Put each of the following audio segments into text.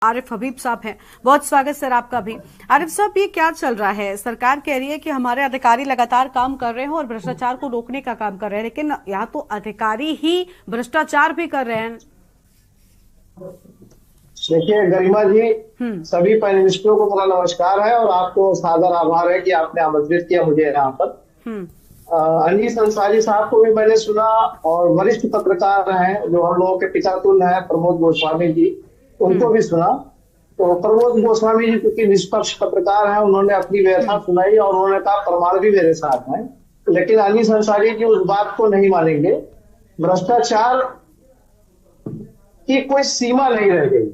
आरिफ हबीब साहब हैं। बहुत स्वागत सर आपका भी। आरिफ साहब, ये क्या चल रहा है? सरकार कह रही है कि हमारे अधिकारी लगातार काम कर रहे हैं और भ्रष्टाचार को रोकने का काम कर रहे हैं, लेकिन यहाँ तो अधिकारी ही भ्रष्टाचार भी कर रहे हैं। देखिए गरिमा जी, सभी पैनलिस्टों को मेरा नमस्कार है और आपको सादर आभार है कि आपने आमंत्रित किया मुझे यहाँ पर। अनीस अंसारी साहब को भी मैंने सुना और वरिष्ठ पत्रकार हैं जो हम लोगों के पितातुल्य हैं प्रमोद गोस्वामी जी, उनको भी सुना। तो प्रमोद गोस्वामी जी क्योंकि निष्पक्ष पत्रकार हैं, उन्होंने अपनी व्यथा सुनाई और उन्होंने कहा प्रमाण भी मेरे साथ हैं, लेकिन अनीस अंसारी जी उस बात को नहीं मानेंगे। भ्रष्टाचार की कोई सीमा नहीं रह गई।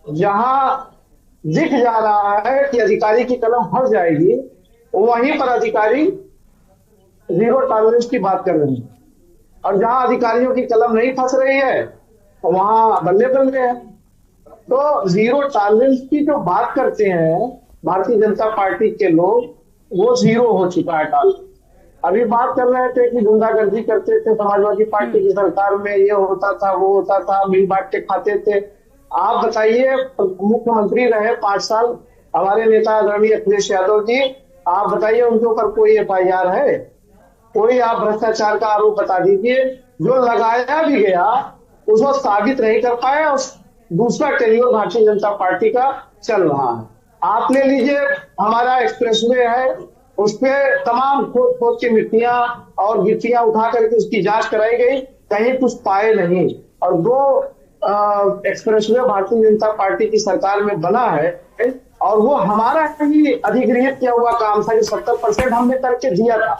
जहां दिख जा रहा है कि अधिकारी की कलम फंस जाएगी, वहीं पर अधिकारी जीरो टॉलरेंस की बात कर रहे हैं, और जहां अधिकारियों की कलम नहीं फंस रही है वहां बल्ले बल्ले हैं। तो जीरो टॉलरेंस की जो बात करते हैं भारतीय जनता पार्टी के लोग, वो जीरो हो चुका है टॉलरेंस। अभी बात कर रहे थे कि गुंडागर्दी करते थे समाजवादी पार्टी की सरकार में, ये होता था वो होता था, मिल बांट के खाते थे। आप बताइए, मुख्यमंत्री रहे 5 साल हमारे नेता आदरणीय अखिलेश यादव जी, आप बताइए उनके ऊपर कोई FIR है? कोई आप भ्रष्टाचार का आरोप बता दीजिए। जो लगाया भी गया उसको साबित नहीं कर पाए और दूसरा टेन्योर भारतीय जनता पार्टी का चल रहा है। आप ले लीजिए, हमारा एक्सप्रेसवे है, उसपे तमाम खोद खोद के मिट्टियां और गिट्टियां उठा करके उसकी जांच कराई गई, कहीं कुछ पाए नहीं। और 2 एक्सप्रेसवे भारतीय जनता पार्टी की सरकार में बना है और वो हमारा ही अधिगृहित किया हुआ काम था, जो 70% हमने करके दिया था।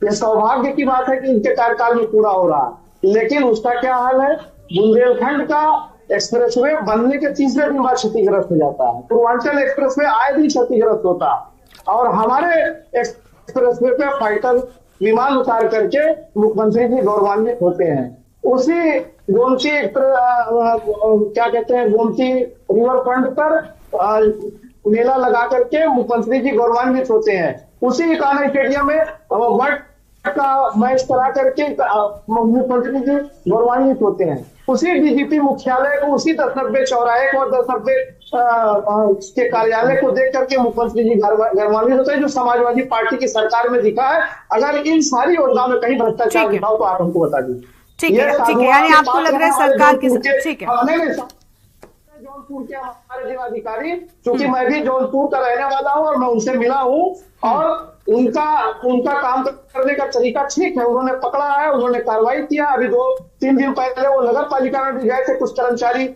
ये सौभाग्य की बात है कि इनके कार्यकाल में पूरा हो रहा है, लेकिन उसका क्या हाल है? बुंदेलखंड का एक्सप्रेसवे बनने के तीसरे दिन बाद क्षतिग्रस्त हो जाता है। पूर्वांचल एक्सप्रेसवे आए दिन क्षतिग्रस्त होता है और हमारे एक्सप्रेसवे पे फाइटर विमान उतार करके मुख्यमंत्री जी गौरवान्वित होते हैं। उसी गोमती क्या कहते हैं, गोमती रिवर फ्रंट पर मेला लगा करके मुख्यमंत्री जी गौरवान्वित होते हैं। उसी इकाना स्टेडियम में वर्ल्ड का मैच करा करके मुख्यमंत्री जी गौरवान्वित होते हैं। उसी DGP मुख्यालय को, उसी 1090 चौराहे को और 1090 के कार्यालय को देख करके मुख्यमंत्री जी गौरवान्वित होते हैं, जो समाजवादी पार्टी की सरकार में दिखा है। अगर इन सारी योजनाओं में कहीं भ्रष्टाचार दिखाओ तो आप हमको बता दीजिए। ठीक है, यानी आपको लग रहा है सरकार की, ठीक है, जौनपुर के हमारे जिलाधिकारी, क्योंकि मैं भी जौनपुर का रहने वाला हूं और मैं उनसे मिला हूं, और उनका काम करने का तरीका ठीक है। उन्होंने पकड़ा है, उन्होंने कार्रवाई किया। अभी 2-3 दिन पहले वो नगर पालिका में भी गए थे, कुछ कर्मचारी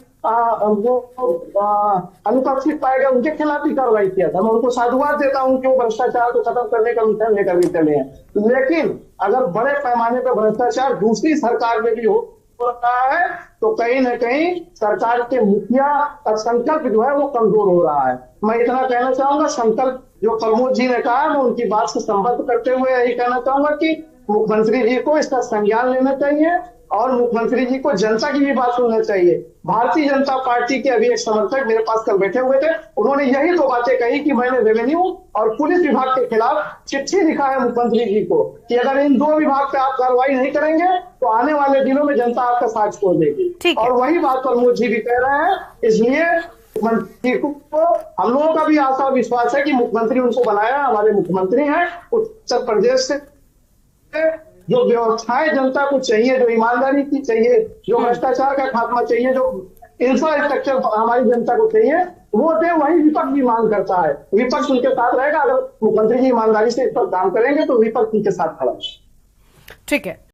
अनुपस्थित पाए गए, उनके खिलाफ भी कार्रवाई किया था। मैं उनको साधुवाद देता हूं कि वो भ्रष्टाचार को खत्म करने का मिशन लेकर भी चले हैं। लेकिन अगर बड़े पैमाने पर भ्रष्टाचार दूसरी सरकार में भी हो रहा है तो कहीं न कहीं सरकार के मुखिया का संकल्प जो है वो कमजोर हो रहा है। मैं इतना कहना चाहूंगा, संकल्प जो प्रमोद जी ने कहा, मैं उनकी बात से संबद्ध करते हुए यही कहना चाहूंगा कि मुख्यमंत्री जी को इसका संज्ञान लेना चाहिए और मुख्यमंत्री जी को जनता की भी बात सुनना चाहिए। भारतीय जनता पार्टी के अभी एक समर्थक मेरे पास कल बैठे हुए थे, उन्होंने यही 2 बातें कही कि मैंने रेवेन्यू और पुलिस विभाग के खिलाफ चिट्ठी लिखा है मुख्यमंत्री जी को कि अगर इन 2 विभाग पे आप कार्रवाई नहीं करेंगे तो आने वाले दिनों में जनता आपका साथ छोड़ देगी। और वही बात प्रमोद जी भी कह रहे हैं। इसलिए मुख्यमंत्री को हम लोगों का भी आशा और विश्वास है कि मुख्यमंत्री उनको बनाया, हमारे मुख्यमंत्री हैं उत्तर प्रदेश से। जो व्यवस्थाएं जनता को चाहिए, जो ईमानदारी की चाहिए, जो भ्रष्टाचार का खात्मा चाहिए, जो इंफ्रास्ट्रक्चर हमारी जनता को चाहिए, वो दे, वही विपक्ष भी मांग करता है। विपक्ष उनके साथ रहेगा। अगर मुख्यमंत्री जी ईमानदारी से इस पर काम करेंगे तो विपक्ष उनके साथ खड़ा है। ठीक है।